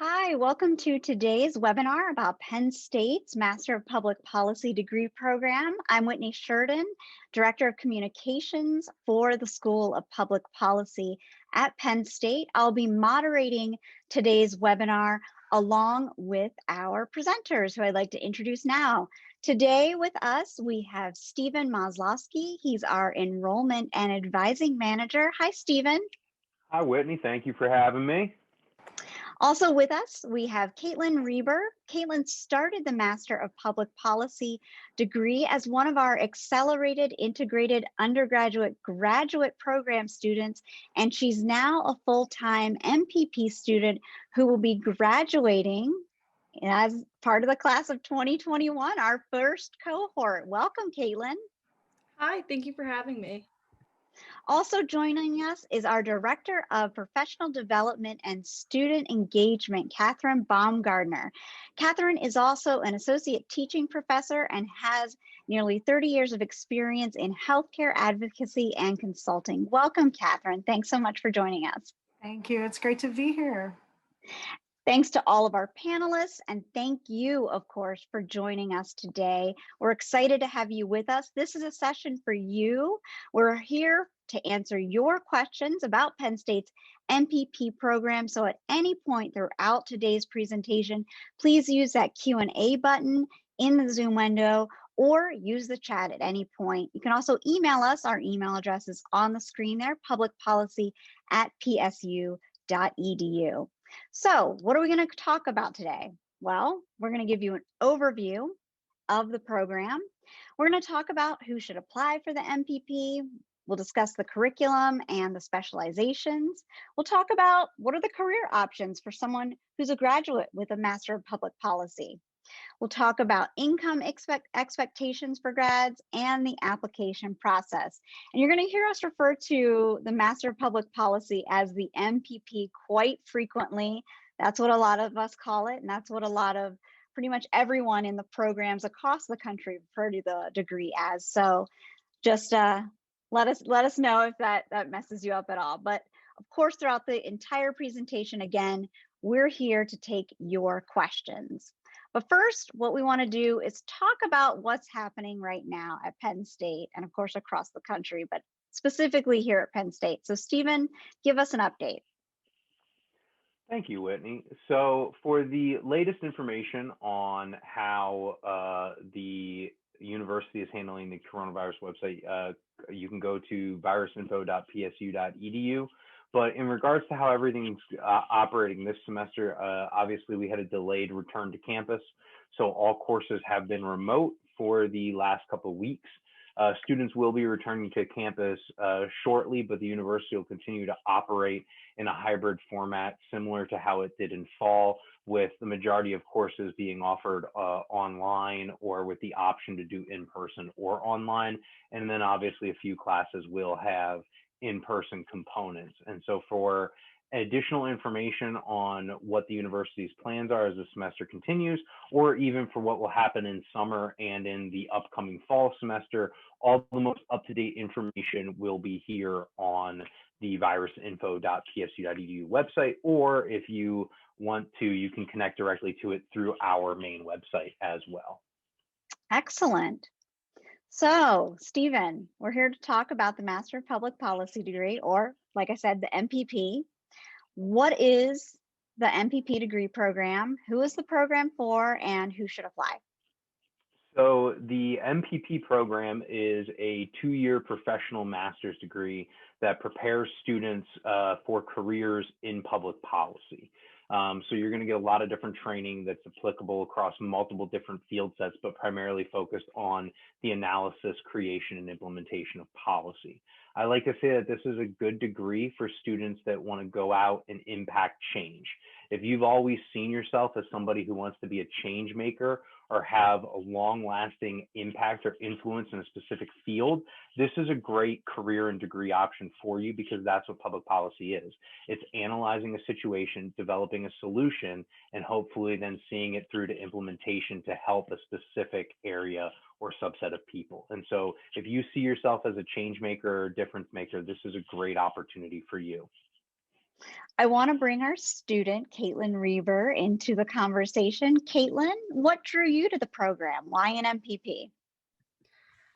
Hi, welcome to today's webinar about Penn State's Master of Public Policy degree program. I'm Whitney Sheridan, Director of Communications for the School of Public Policy at Penn State. I'll be moderating today's webinar along with our presenters, who I'd like to introduce now. Today with us, we have Stephen Maslowski. He's our Enrollment and Advising Manager. Hi, Stephen. Hi, Whitney. Thank you for having me. Also with us, we have Caitlin Reber. Caitlin started the Master of Public Policy degree as one of our accelerated integrated undergraduate graduate program students, and she's now a full-time MPP student who will be graduating as part of the class of 2021, our first cohort. Welcome, Caitlin. Hi, thank you for having me. Also joining us is our Director of Professional Development and Student Engagement, Catherine Baumgardner. Catherine is also an associate teaching professor and has nearly 30 years of experience in healthcare advocacy and consulting. Welcome, Catherine. Thanks so much for joining us. Thank you. It's great to be here. Thanks to all of our panelists, and thank you, of course, for joining us today. We're excited to have you with us. This is a session for you. We're here to answer your questions about Penn State's MPP program. So at any point throughout today's presentation, please use that Q&A button in the Zoom window or use the chat at any point. You can also email us. Our email address is on the screen there, publicpolicy@psu.edu. So what are we going to talk about today? Well, we're going to give you an overview of the program. We're going to talk about who should apply for the MPP. We'll discuss the curriculum and the specializations. We'll talk about what are the career options for someone who's a graduate with a Master of Public Policy. We'll talk about income expectations for grads and the application process. And you're going to hear us refer to the Master of Public Policy as the MPP quite frequently. That's what a lot of us call it, and that's what a lot of pretty much everyone in the programs across the country refer to the degree as. So just let us know if that messes you up at all. But of course, throughout the entire presentation, again, we're here to take your questions. But first, what we want to do is talk about what's happening right now at Penn State and, of course, across the country, but specifically here at Penn State. So, Stephen, give us an update. Thank you, Whitney. So for the latest information on how the university is handling the coronavirus website, you can go to virusinfo.psu.edu. But in regards to how everything's operating this semester, obviously we had a delayed return to campus. So all courses have been remote for the last couple of weeks. Students will be returning to campus shortly, but the university will continue to operate in a hybrid format similar to how it did in fall, with the majority of courses being offered online or with the option to do in person or online. And then obviously a few classes will have in-person components. And so for additional information on what the university's plans are as the semester continues, or even for what will happen in summer and in the upcoming fall semester, all the most up-to-date information will be here on the virusinfo.psu.edu website, or if you want to, you can connect directly to it through our main website as well. Excellent. So, Stephen, we're here to talk about the Master of Public Policy degree, or like I said, the MPP. What is the MPP degree program? Who is the program for, and who should apply? So the MPP program is a 2-year professional master's degree that prepares students for careers in public policy. So you're going to get a lot of different training that's applicable across multiple different field sets, but primarily focused on the analysis, creation, and implementation of policy. I like to say that this is a good degree for students that want to go out and impact change. If you've always seen yourself as somebody who wants to be a change maker or have a long-lasting impact or influence in a specific field, this is a great career and degree option for you, because that's what public policy is. It's analyzing a situation, developing a solution, and hopefully then seeing it through to implementation to help a specific area or subset of people. And so if you see yourself as a change maker or difference maker, this is a great opportunity for you. I want to bring our student, Caitlin Reber, into the conversation. Caitlin, what drew you to the program? Why an MPP?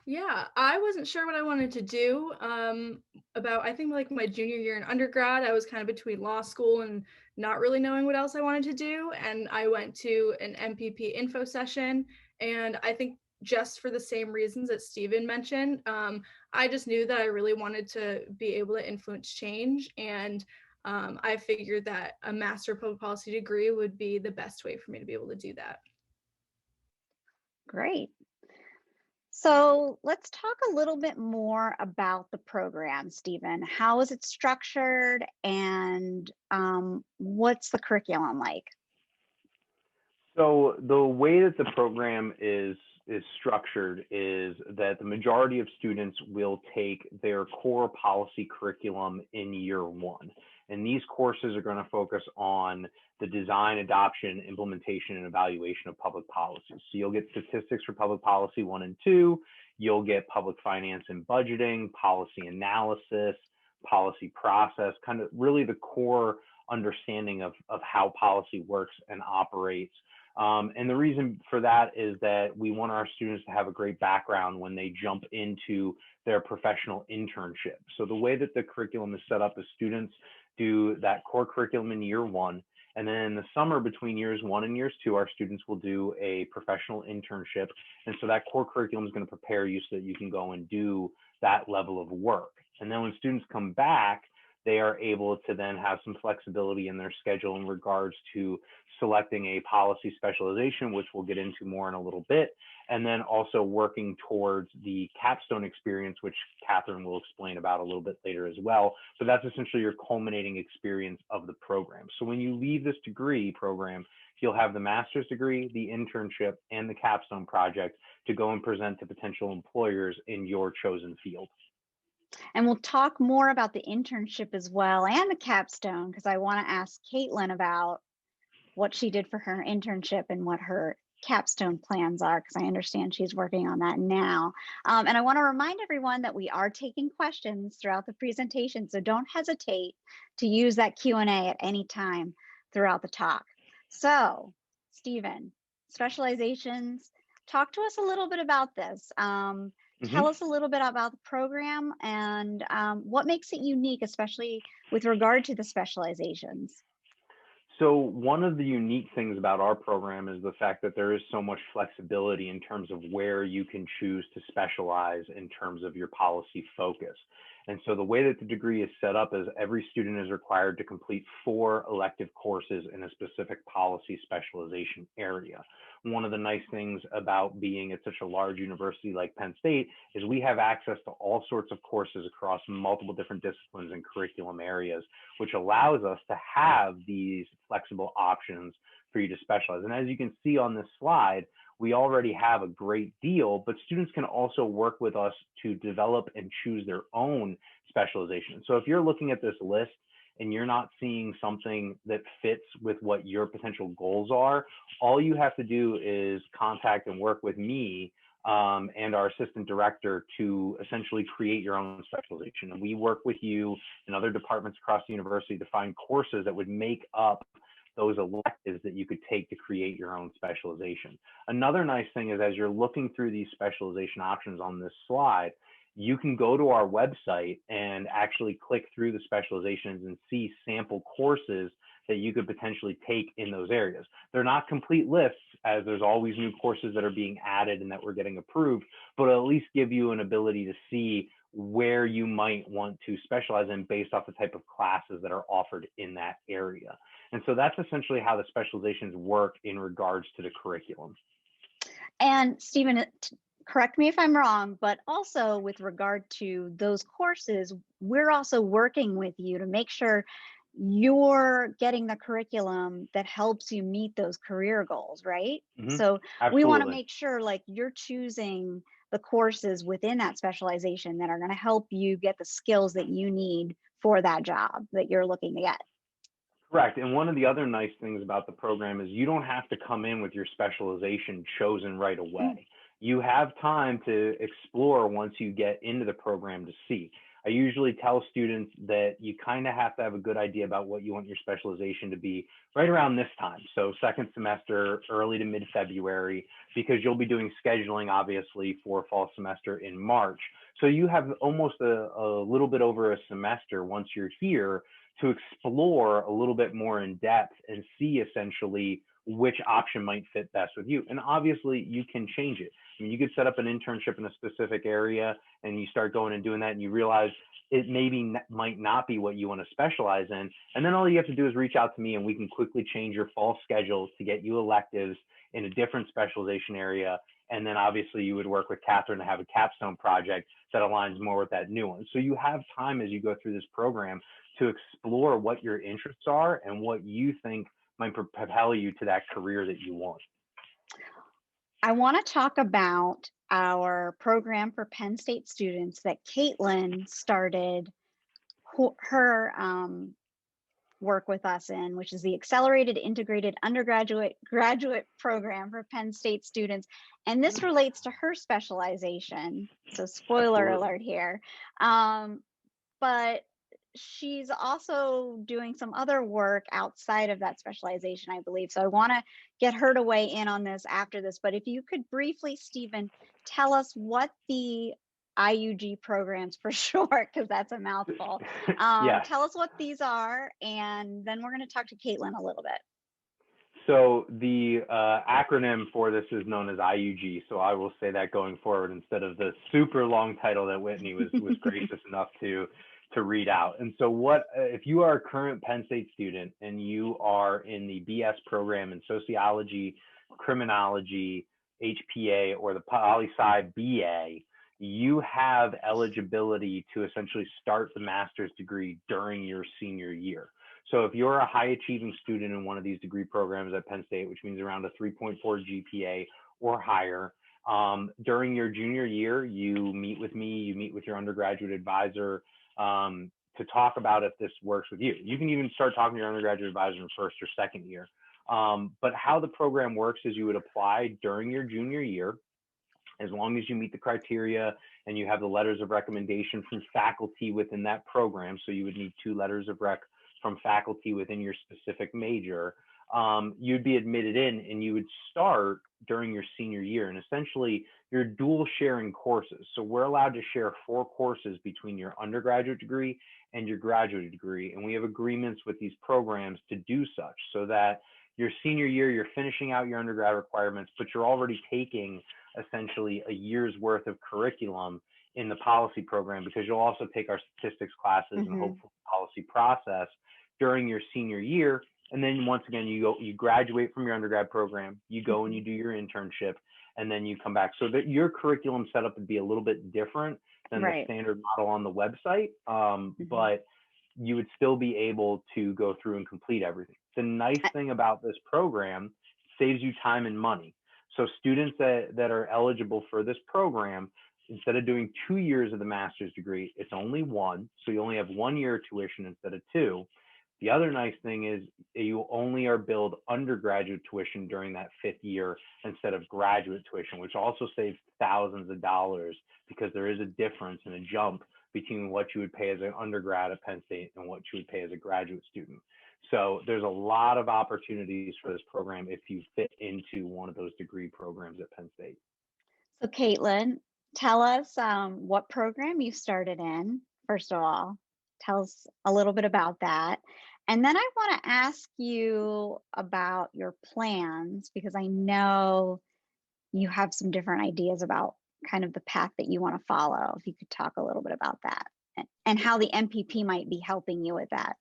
Yeah, I wasn't sure what I wanted to do. I think like my junior year in undergrad, I was kind of between law school and not really knowing what else I wanted to do. And I went to an MPP info session. And I think just for the same reasons that Stephen mentioned, I just knew that I really wanted to be able to influence change. And I figured that a Master of Public Policy degree would be the best way for me to be able to do that. Great. So let's talk a little bit more about the program, Stephen. How is it structured and what's the curriculum like? So the way that the program is structured is that the majority of students will take their core policy curriculum in year one. And these courses are going to focus on the design, adoption, implementation, and evaluation of public policy. So you'll get statistics for public policy 1 and 2. You'll get public finance and budgeting, policy analysis, policy process, kind of really the core understanding of how policy works and operates. And the reason for that is that we want our students to have a great background when they jump into their professional internship. So the way that the curriculum is set up is students do that core curriculum in year one. And then in the summer between years 1 and years 2, our students will do a professional internship. And so that core curriculum is going to prepare you so that you can go and do that level of work. And then when students come back, they are able to then have some flexibility in their schedule in regards to selecting a policy specialization, which we'll get into more in a little bit, and then also working towards the capstone experience, which Catherine will explain about a little bit later as well. But that's essentially your culminating experience of the program. So when you leave this degree program, you'll have the master's degree, the internship, and the capstone project to go and present to potential employers in your chosen field. And we'll talk more about the internship as well and the capstone, because I want to ask Caitlin about what she did for her internship and what her capstone plans are, because I understand she's working on that now. And I want to remind everyone that we are taking questions throughout the presentation, so don't hesitate to use that Q&A at any time throughout the talk. So, Stephen, specializations, talk to us a little bit about this. Tell us a little bit about the program and what makes it unique, especially with regard to the specializations. So one of the unique things about our program is the fact that there is so much flexibility in terms of where you can choose to specialize in terms of your policy focus. And so the way that the degree is set up is every student is required to complete 4 elective courses in a specific policy specialization area. One of the nice things about being at such a large university like Penn State is we have access to all sorts of courses across multiple different disciplines and curriculum areas, which allows us to have these flexible options for you to specialize. And as you can see on this slide, we already have a great deal, but students can also work with us to develop and choose their own specialization. So if you're looking at this list and you're not seeing something that fits with what your potential goals are, all you have to do is contact and work with me and our assistant director to essentially create your own specialization. And we work with you and other departments across the university to find courses that would make up those electives that you could take to create your own specialization. Another nice thing is as you're looking through these specialization options on this slide, you can go to our website and actually click through the specializations and see sample courses that you could potentially take in those areas. They're not complete lists, as there's always new courses that are being added and that we're getting approved, but at least give you an ability to see where you might want to specialize in based off the type of classes that are offered in that area. And so that's essentially how the specializations work in regards to the curriculum. And Stephen, correct me if I'm wrong, but also with regard to those courses, we're also working with you to make sure you're getting the curriculum that helps you meet those career goals, right? So Absolutely. we want to make sure like you're choosing the courses within that specialization that are going to help you get the skills that you need for that job that you're looking to get. Correct. And one of the other nice things about the program is you don't have to come in with your specialization chosen right away. you have time to explore once you get into the program to see. I usually tell students that you kind of have to have a good idea about what you want your specialization to be right around this time. So second semester, early to mid-February, because you'll be doing scheduling, obviously, for fall semester in March. So you have almost a little bit over a semester once you're here to explore a little bit more in depth and see essentially which option might fit best with you. And obviously you can change it. I mean, you could set up an internship in a specific area and you start going and doing that and you realize it might not be what you want to specialize in. And then all you have to do is reach out to me and we can quickly change your fall schedules to get you electives in a different specialization area. And then obviously you would work with Catherine to have a capstone project that aligns more with that new one. So you have time as you go through this program to explore what your interests are and what you think might propel you to that career that you want. I want to talk about our program for Penn State students that Caitlin started her work with us in, which is the Accelerated Integrated Graduate Program for Penn State students. And this relates to her specialization. So spoiler alert here. But she's also doing some other work outside of that specialization, I believe. So I want to get her to weigh in on this after this. But if you could briefly, Stephen, tell us what the IUG programs for short, because that's a mouthful. Yes. Tell us what these are, and then we're going to talk to Caitlin a little bit. So the acronym for this is known as IUG. So I will say that going forward instead of the super long title that Whitney was gracious enough to read out. And so if you are a current Penn State student and you are in the BS program in sociology, criminology, HPA, or the poli-sci BA, you have eligibility to essentially start the master's degree during your senior year. So if you're a high achieving student in one of these degree programs at Penn State, which means around a 3.4 GPA or higher, during your junior year, you meet with me, you meet with your undergraduate advisor to talk about if this works with you. You can even start talking to your undergraduate advisor in first or second year. But how the program works is you would apply during your junior year, as long as you meet the criteria and you have the letters of recommendation from faculty within that program. So you would need 2 letters of rec from faculty within your specific major. You'd be admitted in and you would start during your senior year. And essentially you're dual sharing courses. So we're allowed to share 4 courses between your undergraduate degree and your graduate degree. And we have agreements with these programs to do such so that your senior year, you're finishing out your undergrad requirements, but you're already taking essentially a year's worth of curriculum in the policy program, because you'll also take our statistics classes and hopefully policy process during your senior year. And then once again, you graduate from your undergrad program, you go and you do your internship, and then you come back. So that your curriculum setup would be a little bit different than the standard model on the website, but you would still be able to go through and complete everything. The nice thing about this program, saves you time and money. So students that are eligible for this program, instead of doing 2 years of the master's degree, it's only 1. So you only have 1 year of tuition instead of 2. The other nice thing is you only are billed undergraduate tuition during that 5th year instead of graduate tuition, which also saves thousands of dollars, because there is a difference and a jump between what you would pay as an undergrad at Penn State and what you would pay as a graduate student. So there's a lot of opportunities for this program if you fit into one of those degree programs at Penn State. So Caitlin, tell us what program you started in, first of all. Tell us a little bit about that. And then I want to ask you about your plans, because I know you have some different ideas about kind of the path that you want to follow. If you could talk a little bit about that and how the MPP might be helping you with that.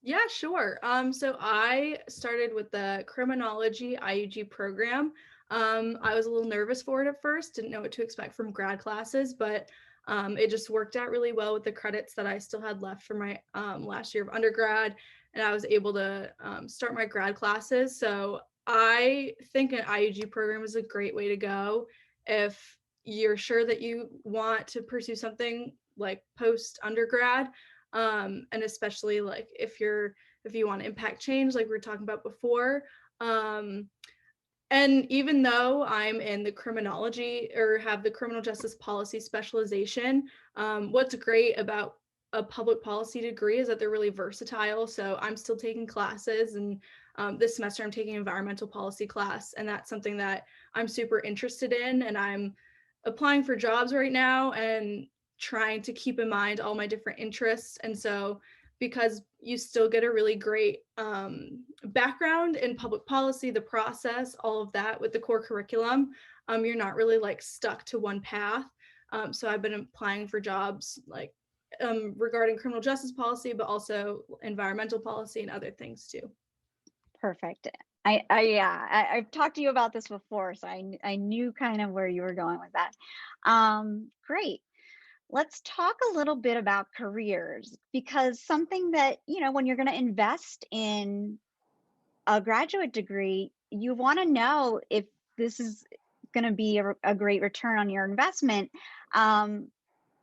Yeah, sure. So I started with the criminology IUG program. I was a little nervous for it at first, didn't know what to expect from grad classes, but it just worked out really well with the credits that I still had left for my last year of undergrad, and I was able to start my grad classes. So I think an IUG program is a great way to go if you're sure that you want to pursue something like post undergrad. And especially like if you want to impact change, like we were talking about before, And even though I'm in the criminology or have the criminal justice policy specialization, what's great about a public policy degree is that they're really versatile. So I'm still taking classes, and this semester I'm taking environmental policy class, and that's something that I'm super interested in. And I'm applying for jobs right now and trying to keep in mind all my different interests. And so because you still get a really great background in public policy, the process, all of that with the core curriculum, you're not really like stuck to one path. So I've been applying for jobs like regarding criminal justice policy, but also environmental policy and other things too. Perfect. I've talked to you about this before, so I knew kind of where you were going with that. Great. Let's talk a little bit about careers, because something that, when you're going to invest in a graduate degree, you want to know if this is going to be a great return on your investment. And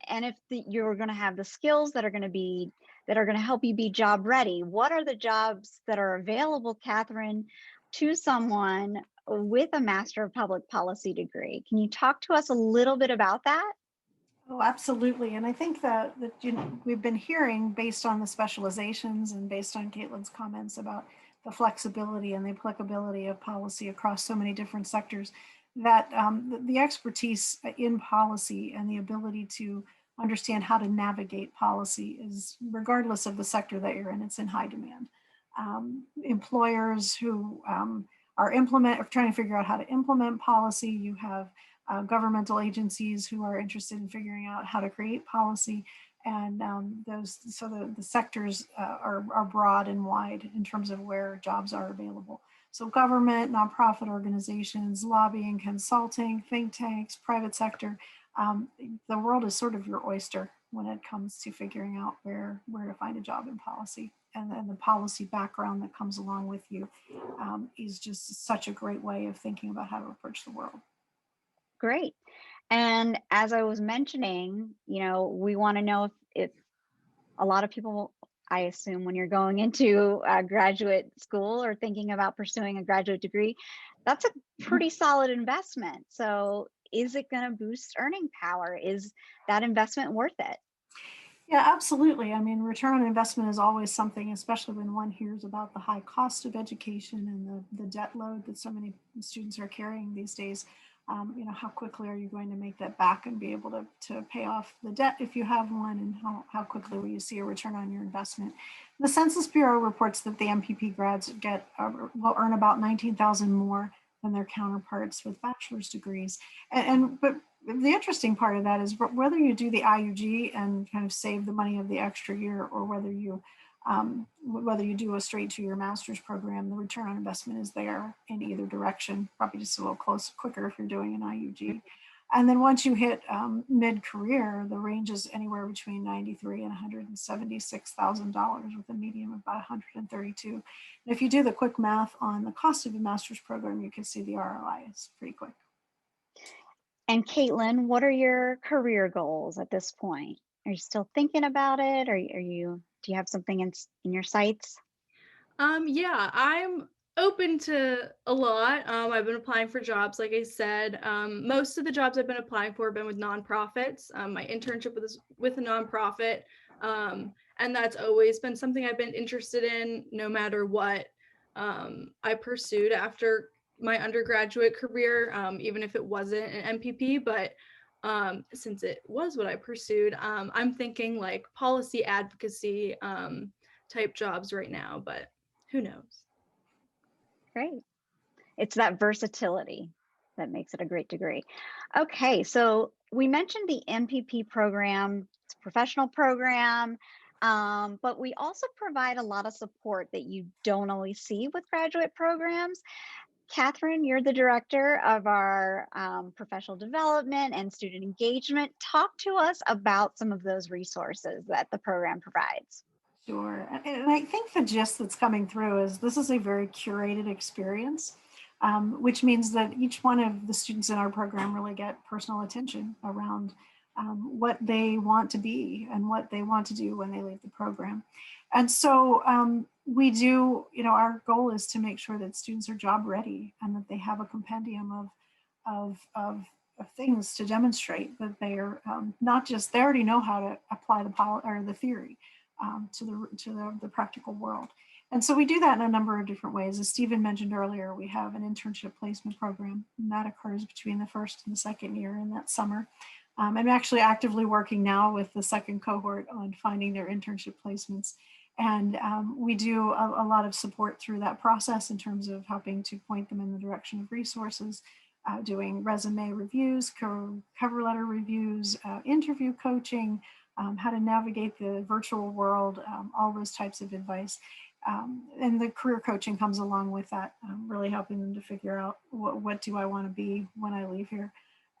if you're going to have the skills that are going to help you be job ready. What are the jobs that are available, Catherine, to someone with a Master of Public Policy degree? Can you talk to us a little bit about that? Oh, absolutely. And I think that we've been hearing, based on the specializations and based on Caitlin's comments about the flexibility and the applicability of policy across so many different sectors, that the expertise in policy and the ability to understand how to navigate policy is, regardless of the sector that you're in, it's in high demand. Employers who are trying to figure out how to implement policy, you have governmental agencies who are interested in figuring out how to create policy, and the sectors are broad and wide in terms of where jobs are available. So government, nonprofit organizations, lobbying, consulting, think tanks, private sector, the world is sort of your oyster when it comes to figuring out where to find a job in policy. And then the policy background that comes along with you is just such a great way of thinking about how to approach the world. Great. And as I was mentioning, we want to know if a lot of people, I assume, when you're going into graduate school or thinking about pursuing a graduate degree, that's a pretty solid investment. So is it going to boost earning power? Is that investment worth it? Yeah, absolutely. I mean, return on investment is always something, especially when one hears about the high cost of education and the debt load that so many students are carrying these days. How quickly are you going to make that back and be able to pay off the debt if you have one, and how quickly will you see a return on your investment? The Census Bureau reports that the MPP grads will earn about $19,000 more than their counterparts with bachelor's degrees. But the interesting part of that is whether you do the IUG and kind of save the money of the extra year, or whether you do a straight 2-year master's program, the return on investment is there in either direction, probably just a little quicker if you're doing an IUG. And then once you hit mid-career, the range is anywhere between $93,000 and $176,000 with a median of about $132,000. And if you do the quick math on the cost of a master's program, you can see the ROI is pretty quick. And Caitlin, what are your career goals at this point? Are you still thinking about it? Or do you have something in your sights? Yeah, I'm open to a lot. I've been applying for jobs, like I said. Most of the jobs I've been applying for have been with nonprofits. My internship was with a nonprofit, and that's always been something I've been interested in, no matter what I pursued after my undergraduate career, even if it wasn't an MPP. But since it was what I pursued, I'm thinking like policy advocacy type jobs right now, but who knows? Great. It's that versatility that makes it a great degree. Okay, so we mentioned the MPP program. It's a professional program, but we also provide a lot of support that you don't always see with graduate programs. Catherine, you're the director of our professional development and student engagement. Talk to us about some of those resources that the program provides. Sure. And I think the gist that's coming through is this is a very curated experience, which means that each one of the students in our program really get personal attention around what they want to be and what they want to do when they leave the program. And so we do, our goal is to make sure that students are job ready and that they have a compendium of things to demonstrate that they are not just, they already know how to apply the theory to the practical world. And so we do that in a number of different ways. As Stephen mentioned earlier, we have an internship placement program, and that occurs between the first and the second year in that summer. I'm actually actively working now with the second cohort on finding their internship placements. And we do a lot of support through that process in terms of helping to point them in the direction of resources, doing resume reviews, cover letter reviews, interview coaching, how to navigate the virtual world, all those types of advice. And the career coaching comes along with that, really helping them to figure out what do I want to be when I leave here,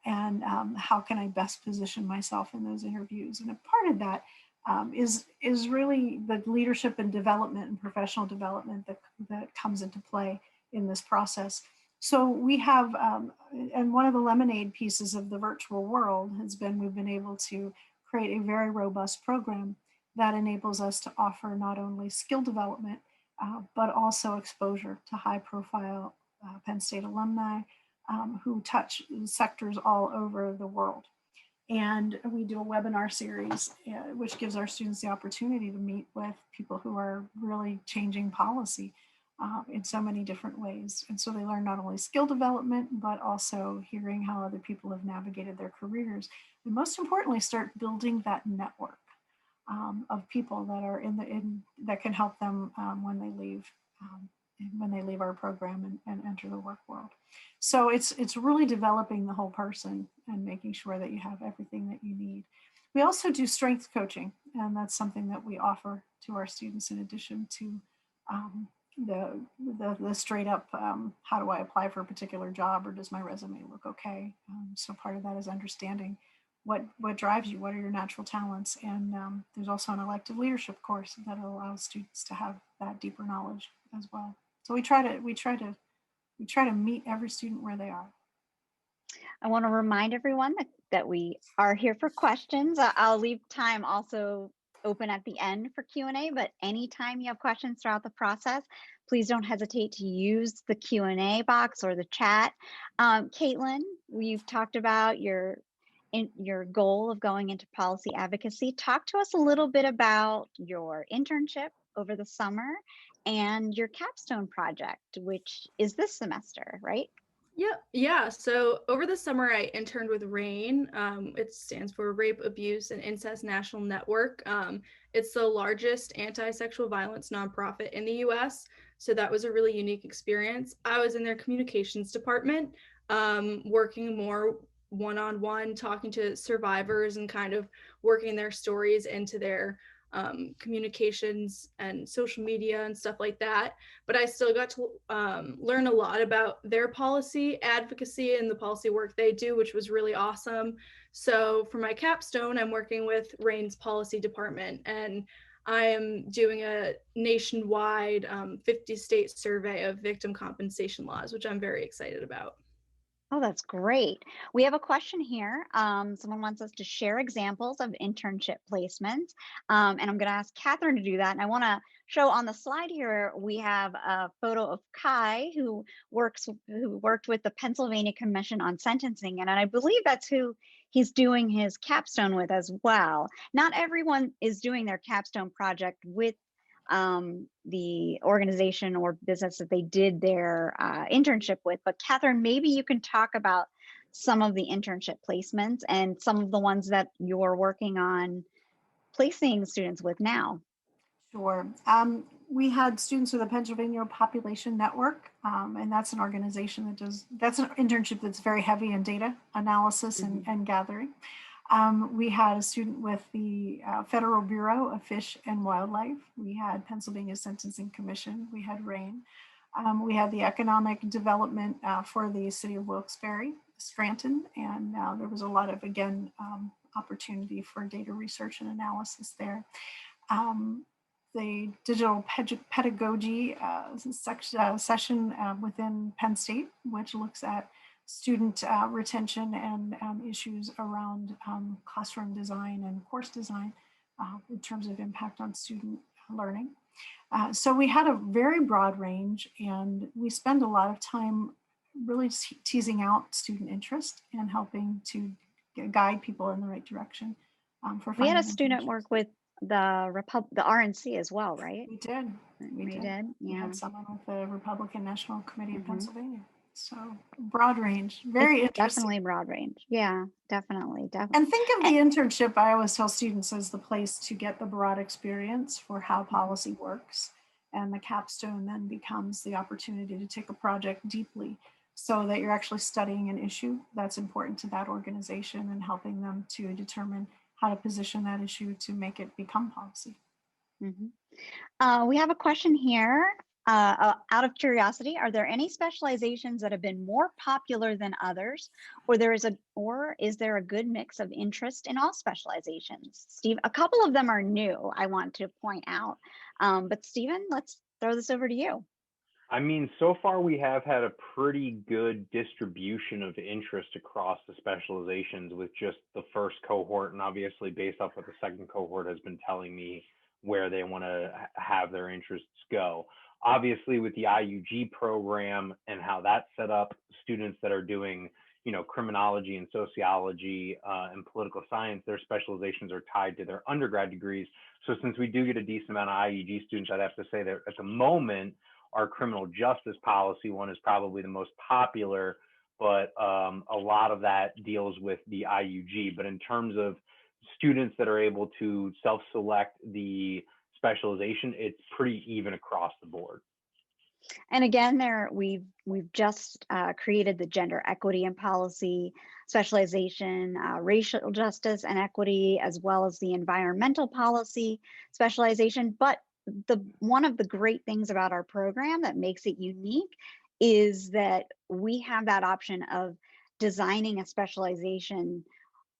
and how can I best position myself in those interviews. And a part of that is really the leadership and development and professional development that comes into play in this process. So we have, and one of the lemonade pieces of the virtual world has been, we've been able to create a very robust program that enables us to offer not only skill development, but also exposure to high profile Penn State alumni who touch sectors all over the world. And we do a webinar series, which gives our students the opportunity to meet with people who are really changing policy in so many different ways. And so they learn not only skill development, but also hearing how other people have navigated their careers. And most importantly, start building that network of people that are that can help them when they leave our program and enter the work world. So it's really developing the whole person and making sure that you have everything that you need. We also do strength coaching, and that's something that we offer to our students in addition to the straight up how do I apply for a particular job, or does my resume look okay? So part of that is understanding what drives you, what are your natural talents, and there's also an elective leadership course that allows students to have that deeper knowledge as well. So we try to meet every student where they are. I want to remind everyone that we are here for questions. I'll leave time also open at the end for Q&A, but anytime you have questions throughout the process, please don't hesitate to use the Q&A box or the chat. Caitlin, we've talked about your goal of going into policy advocacy. Talk to us a little bit about your internship over the summer and your capstone project, which is this semester, right? Yeah. So over the summer, I interned with RAIN. It stands for Rape, Abuse, and Incest National Network. It's the largest anti-sexual violence nonprofit in the US. So that was a really unique experience. I was in their communications department, working more one-on-one, talking to survivors and kind of working their stories into their communications and social media and stuff like that. But I still got to learn a lot about their policy advocacy and the policy work they do, which was really awesome. So for my capstone, I'm working with RAIN's policy department, and I am doing a nationwide 50-state survey of victim compensation laws, which I'm very excited about. Oh, that's great. We have a question here. Someone wants us to share examples of internship placements. And I'm going to ask Catherine to do that. And I want to show on the slide here, we have a photo of Kai, who worked with the Pennsylvania Commission on Sentencing. And I believe that's who he's doing his capstone with as well. Not everyone is doing their capstone project with the organization or business that they did their internship with. But Catherine, maybe you can talk about some of the internship placements and some of the ones that you're working on placing students with now. Sure. We had students with the Pennsylvania Population Network, and that's an organization that's an internship that's very heavy in data analysis and gathering. We had a student with the Federal Bureau of Fish and Wildlife. We had Pennsylvania Sentencing Commission. We had RAIN. We had the economic development for the city of Wilkes-Barre, Scranton, and there was a lot of, again, opportunity for data research and analysis there. The digital pedagogy session within Penn State, which looks at student retention and issues around classroom design and course design in terms of impact on student learning. So we had a very broad range, and we spend a lot of time really teasing out student interest and helping to guide people in the right direction. We had a finding student internships. work with the RNC as well, right? We did. We did. We Yeah. had someone with the Republican National Committee of Mhm. Pennsylvania. So broad range, very It's interesting. definitely broad range. Yeah, definitely. And think of the internship, I always tell students, as the place to get the broad experience for how policy works. And the capstone then becomes the opportunity to take a project deeply so that you're actually studying an issue that's important to that organization and helping them to determine how to position that issue to make it become policy. We have a question here. Out of curiosity, are there any specializations that have been more popular than others, or is there a good mix of interest in all specializations? Steve, a couple of them are new, I want to point out. But Stephen, let's throw this over to you. I mean, so far we have had a pretty good distribution of interest across the specializations with just the first cohort, and obviously based off what the second cohort has been telling me where they want to have their interests go. Obviously with the IUG program and how that's set up, students that are doing, criminology and sociology and political science, their specializations are tied to their undergrad degrees. So since we do get a decent amount of IUG students, I'd have to say that at the moment, our criminal justice policy one is probably the most popular, but a lot of that deals with the IUG. But in terms of students that are able to self-select the specialization, it's pretty even across the board. And again, we've just created the gender equity and policy specialization, racial justice and equity, as well as the environmental policy specialization. But one of the great things about our program that makes it unique is that we have that option of designing a specialization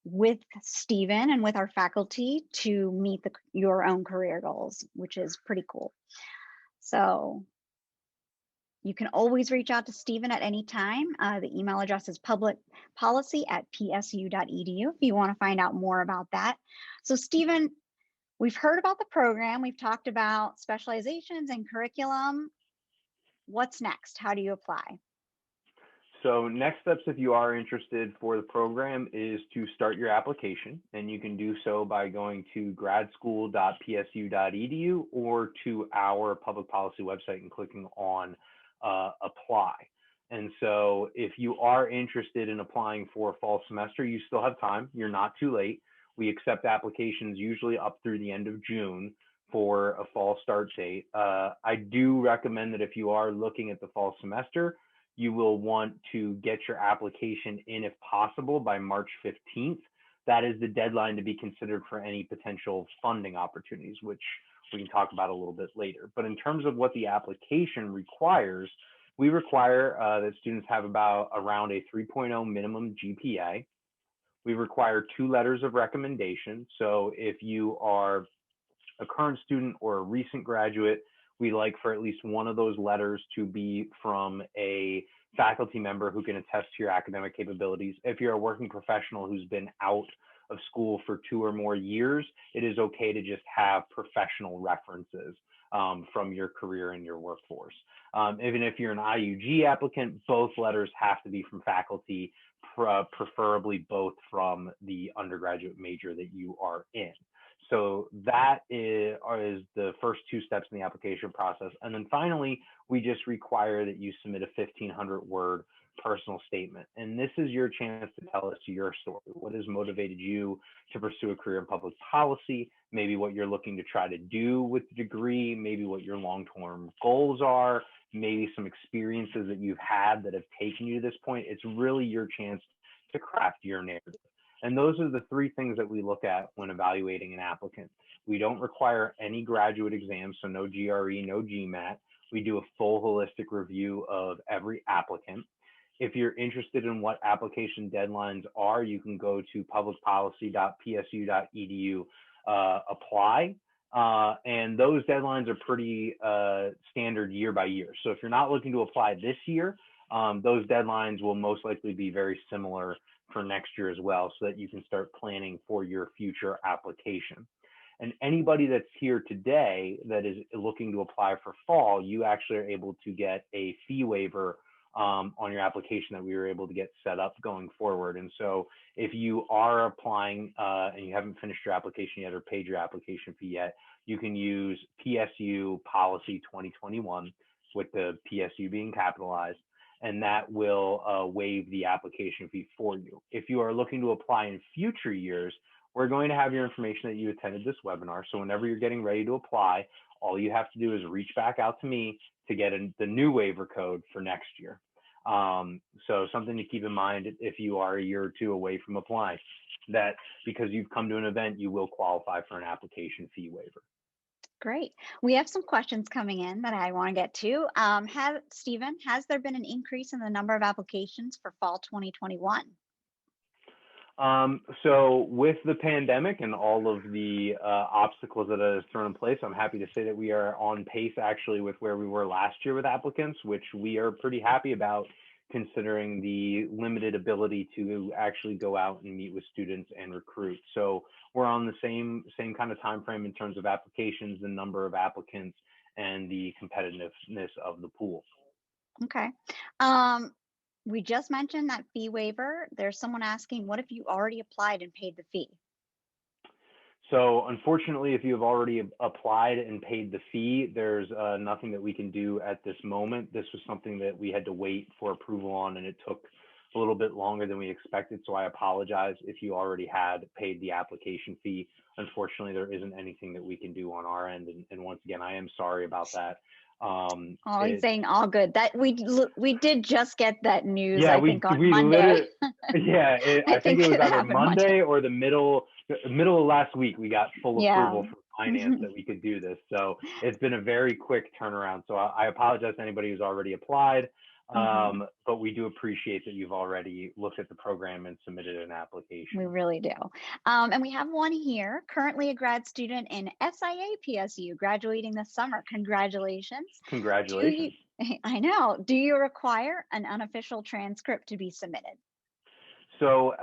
with Stephen and with our faculty to meet your own career goals, which is pretty cool. So you can always reach out to Stephen at any time. The email address is publicpolicy@psu.edu if you want to find out more about that. So Stephen, we've heard about the program. We've talked about specializations and curriculum. What's next? How do you apply? So next steps, if you are interested for the program, is to start your application, and you can do so by going to gradschool.psu.edu or to our public policy website and clicking on apply. And so if you are interested in applying for a fall semester, you still have time. You're not too late. We accept applications usually up through the end of June for a fall start date. I do recommend that if you are looking at the fall semester, you will want to get your application in, if possible, by March 15th. That is the deadline to be considered for any potential funding opportunities, which we can talk about a little bit later. But in terms of what the application requires, we require that students have around a 3.0 minimum GPA. We require 2 letters of recommendation. So if you are a current student or a recent graduate, we like for at least one of those letters to be from a faculty member who can attest to your academic capabilities. If you're a working professional who's been out of school for 2 or more years, it is okay to just have professional references from your career and your workforce. Even if you're an IUG applicant, both letters have to be from faculty, preferably both from the undergraduate major that you are in. So that is the first 2 steps in the application process. And then finally, we just require that you submit a 1,500-word personal statement. And this is your chance to tell us your story. What has motivated you to pursue a career in public policy? Maybe what you're looking to try to do with the degree, maybe what your long-term goals are, maybe some experiences that you've had that have taken you to this point. It's really your chance to craft your narrative. And those are the 3 things that we look at when evaluating an applicant. We don't require any graduate exams, so no GRE, no GMAT. We do a full holistic review of every applicant. If you're interested in what application deadlines are, you can go to publicpolicy.psu.edu, apply. And those deadlines are pretty standard year by year. So if you're not looking to apply this year, those deadlines will most likely be very similar for next year as well, so that you can start planning for your future application. And anybody that's here today that is looking to apply for fall, you actually are able to get a fee waiver on your application that we were able to get set up going forward. And so if you are applying and you haven't finished your application yet or paid your application fee yet, you can use PSU Policy 2021, with the PSU being capitalized, and that will waive the application fee for you. If you are looking to apply in future years, we're going to have your information that you attended this webinar. So whenever you're getting ready to apply, all you have to do is reach back out to me to get the new waiver code for next year. So something to keep in mind if you are a year or two away from applying, that because you've come to an event, you will qualify for an application fee waiver. Great. We have some questions coming in that I want to get to. Stephen, has there been an increase in the number of applications for fall 2021? So with the pandemic and all of the obstacles that it has thrown in place, I'm happy to say that we are on pace actually with where we were last year with applicants, which we are pretty happy about, considering the limited ability to actually go out and meet with students and recruit. So we're on the same kind of time frame in terms of applications, the number of applicants, and the competitiveness of the pool. Okay. We just mentioned that fee waiver. There's someone asking, what if you already applied and paid the fee? So unfortunately, if you have already applied and paid the fee, there's nothing that we can do at this moment. This was something that we had to wait for approval on, and it took a little bit longer than we expected. So I apologize if you already had paid the application fee. Unfortunately, there isn't anything that we can do on our end. And once again, I am sorry about that. He's saying all good. That we did just get that news. Yeah, I think on Monday. I think it was either Monday or the middle of last week. We got full approval from finance that we could do this. So it's been a very quick turnaround. So I apologize to anybody who's already applied, but we do appreciate that you've already looked at the program and submitted an application. We really do. And we have one here, currently a grad student in SIA PSU, graduating this summer. Congratulations. Congratulations. I know. Do you require an unofficial transcript to be submitted? So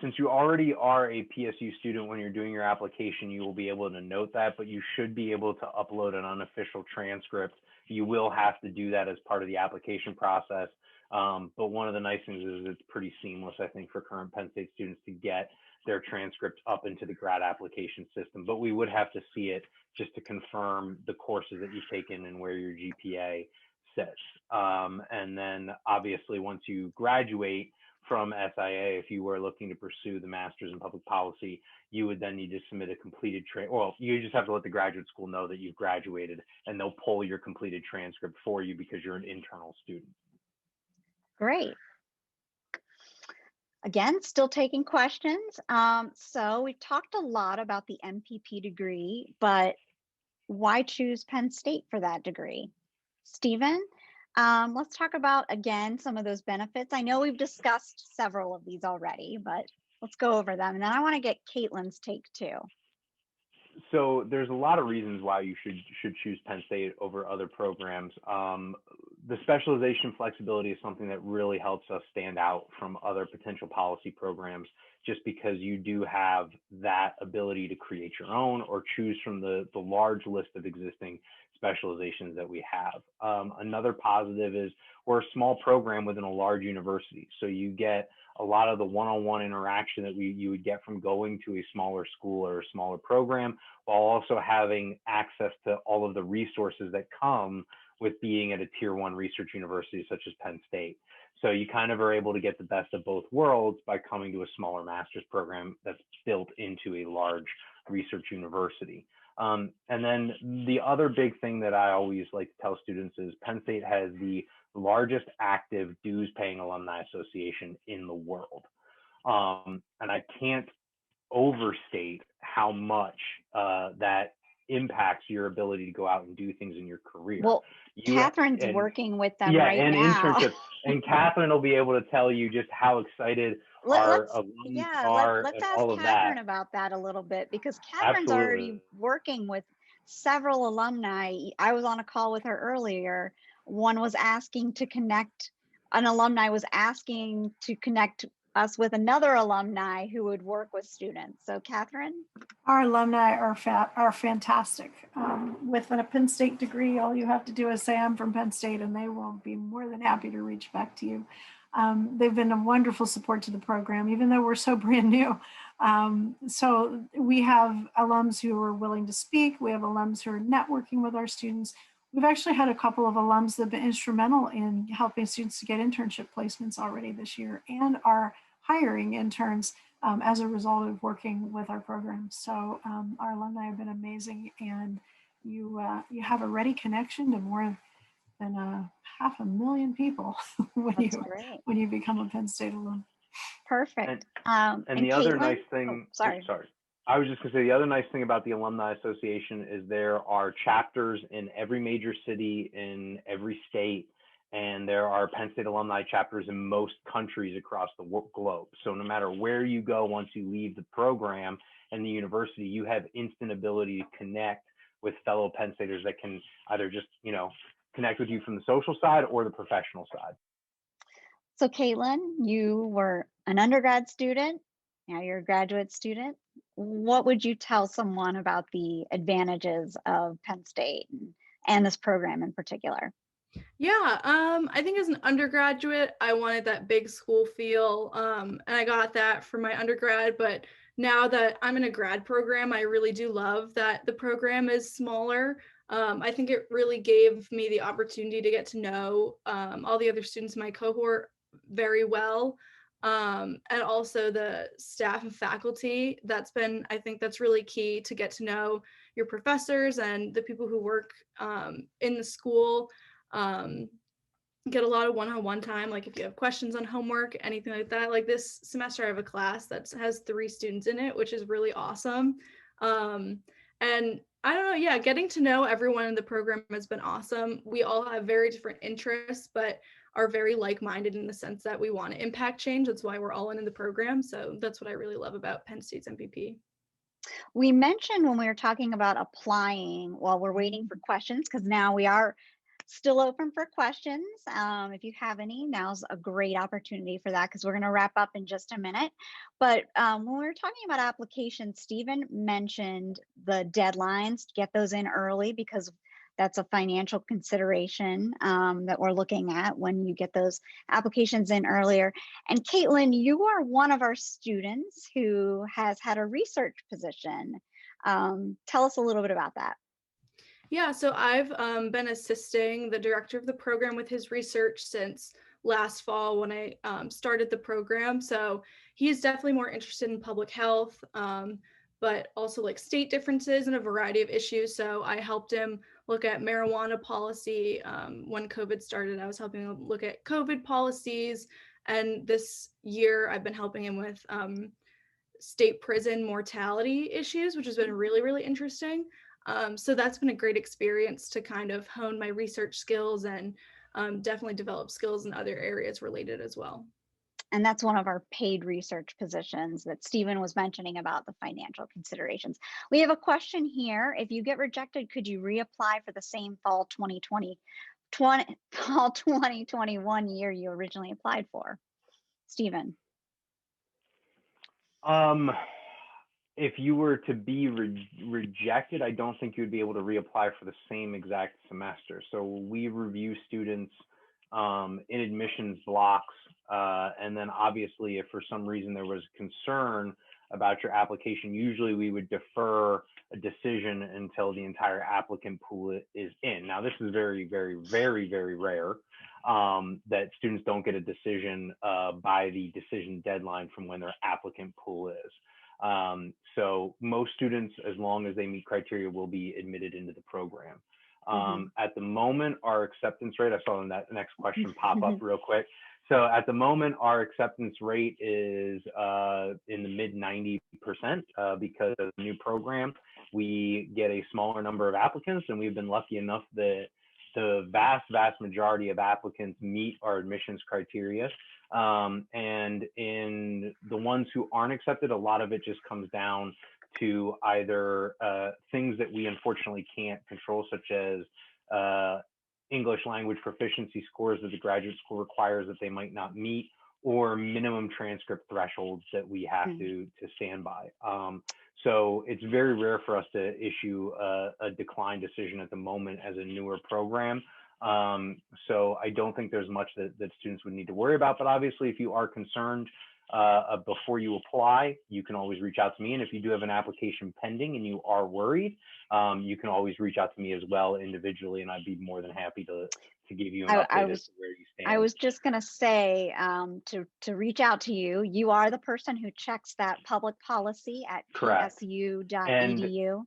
since you already are a PSU student, when you're doing your application, you will be able to note that, but you should be able to upload an unofficial transcript. You will have to do that as part of the application process. But one of the nice things is it's pretty seamless, I think, for current Penn State students to get their transcripts up into the grad application system. But we would have to see it just to confirm the courses that you've taken and where your GPA sits. And then obviously once you graduate from SIA, if you were looking to pursue the Master's in Public Policy, you would then need to submit a completed you just have to let the graduate school know that you've graduated, and they'll pull your completed transcript for you because you're an internal student. Great. Again, still taking questions. So we've talked a lot about the MPP degree, but why choose Penn State for that degree? Stephen, let's talk about, again, some of those benefits. I know we've discussed several of these already, but let's go over them. And then I want to get Caitlin's take too. So there's a lot of reasons why you should choose Penn State over other programs. The specialization flexibility is something that really helps us stand out from other potential policy programs, just because you do have that ability to create your own or choose from the large list of existing specializations that we have. Another positive is we're a small program within a large university, so you get a lot of the one-on-one interaction that you would get from going to a smaller school or a smaller program, while also having access to all of the resources that come with being at a tier 1 research university such as Penn State. So you kind of are able to get the best of both worlds by coming to a smaller master's program that's built into a large research university. And then the other big thing that I always like to tell students is Penn State has the largest active dues paying alumni association in the world. And I can't overstate how much that impacts your ability to go out and do things in your career. Well, Catherine's working with them right and now. Internships. And Catherine will be able to tell you just how excited our alums are. Let's and ask all of Catherine that. about that a little bit, because Catherine's already working with several alumni. I was on a call with her earlier. One was asking to connect an alumni was asking to connect us with another alumni who would work with students. So Catherine? Our alumni are fantastic. With a Penn State degree, all you have to do is say, I'm from Penn State, and they will be more than happy to reach back to you. They've been a wonderful support to the program, even though we're so brand new. So we have alums who are willing to speak. We have alums who are networking with our students. We've actually had a couple of alums that have been instrumental in helping students to get internship placements already this year, and are hiring interns as a result of working with our program. So our alumni have been amazing, and you have a ready connection to more than 500,000 people when That's you become a Penn State alum. perfect. And the other Caitlin? nice thing, Oh, sorry. I was just gonna say, the other nice thing about the Alumni Association is there are chapters in every major city in every state, and there are Penn State alumni chapters in most countries across the globe. So no matter where you go, once you leave the program and the university, you have instant ability to connect with fellow Penn Staters that can either just, connect with you from the social side or the professional side. So Caitlin, you were an undergrad student, now you're a graduate student. What would you tell someone about the advantages of Penn State and this program in particular? Yeah, I think as an undergraduate, I wanted that big school feel, and I got that for my undergrad. But now that I'm in a grad program, I really do love that the program is smaller. I think it really gave me the opportunity to get to know all the other students in my cohort very well, and also the staff and faculty. I think that's really key to get to know your professors and the people who work in the school. um, get a lot of one-on-one time, like if you have questions on homework, anything like that. Like this semester I have a class that has 3 students in it, which is really awesome. And I don't know, yeah, getting to know everyone in the program has been awesome. We all have very different interests, but are very like-minded in the sense that we want to impact change. That's why we're all in the program. So that's what I really love about Penn State's MPP. We mentioned when we were talking about applying while we're waiting for questions, because now we are still open for questions. If you have any, now's a great opportunity for that, because we're going to wrap up in just a minute. But when we were talking about applications, Stephen mentioned the deadlines to get those in early, because that's a financial consideration that we're looking at when you get those applications in earlier. And Caitlin, you are one of our students who has had a research position. Tell us a little bit about that. Yeah, so I've been assisting the director of the program with his research since last fall when I started the program. So he's definitely more interested in public health, but also like state differences and a variety of issues. So I helped him look at marijuana policy. When COVID started, I was helping him look at COVID policies. And this year I've been helping him with state prison mortality issues, which has been really, really interesting. So that's been a great experience to kind of hone my research skills and definitely develop skills in other areas related as well. And that's one of our paid research positions that Stephen was mentioning about the financial considerations. We have a question here. If you get rejected, could you reapply for the same fall 2021 year you originally applied for? Stephen. If you were to be rejected, I don't think you would be able to reapply for the same exact semester. So we review students in admissions blocks. And then obviously, if for some reason there was concern about your application, usually we would defer a decision until the entire applicant pool is in. Now, this is very, very, very, very rare that students don't get a decision by the decision deadline from when their applicant pool is. So most students, as long as they meet criteria, will be admitted into the program. At the moment, our acceptance rate, I saw that next question pop up real quick. So at the moment, our acceptance rate is in the mid 90% because of the new program. We get a smaller number of applicants, and we've been lucky enough that the vast, vast majority of applicants meet our admissions criteria. And in the ones who aren't accepted, a lot of it just comes down to either things that we unfortunately can't control, such as English language proficiency scores that the graduate school requires that they might not meet, or minimum transcript thresholds that we have to stand by. So it's very rare for us to issue a decline decision at the moment as a newer program. So I don't think there's much that students would need to worry about, but obviously if you are concerned before you apply, you can always reach out to me. And if you do have an application pending and you are worried, you can always reach out to me as well individually, and I'd be more than happy to give you an update as to where you stand. I was just going to say to reach out to you. You are the person who checks that public policy at psu.edu.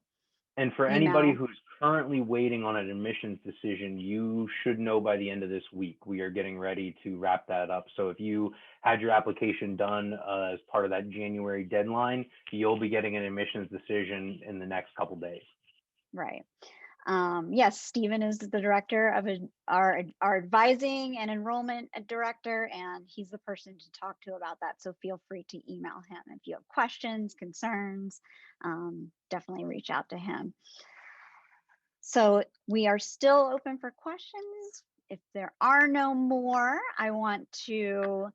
And for anybody who's currently waiting on an admissions decision, you should know by the end of this week. We are getting ready to wrap that up. So if you had your application done as part of that January deadline, you'll be getting an admissions decision in the next couple days. Right. Yes, Stephen is the director of our advising and enrollment director, and he's the person to talk to about that. So feel free to email him if you have questions, concerns. Definitely reach out to him. So we are still open for questions. If there are no more, I want to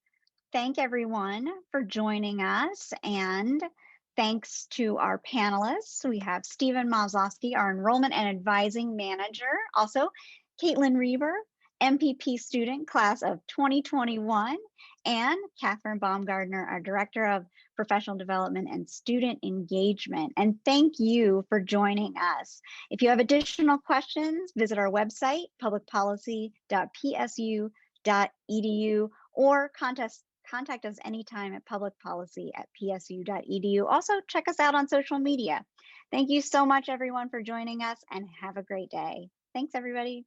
thank everyone for joining us, and thanks to our panelists. We have Stephen Maslowski, our enrollment and advising manager. Also, Caitlin Reber, MPP student class of 2021, and Catherine Baumgardner, our director of professional development and student engagement. And thank you for joining us. If you have additional questions, visit our website, publicpolicy.psu.edu, or contact us anytime at publicpolicy@psu.edu. Also, check us out on social media. Thank you so much, everyone, for joining us, and have a great day. Thanks, everybody.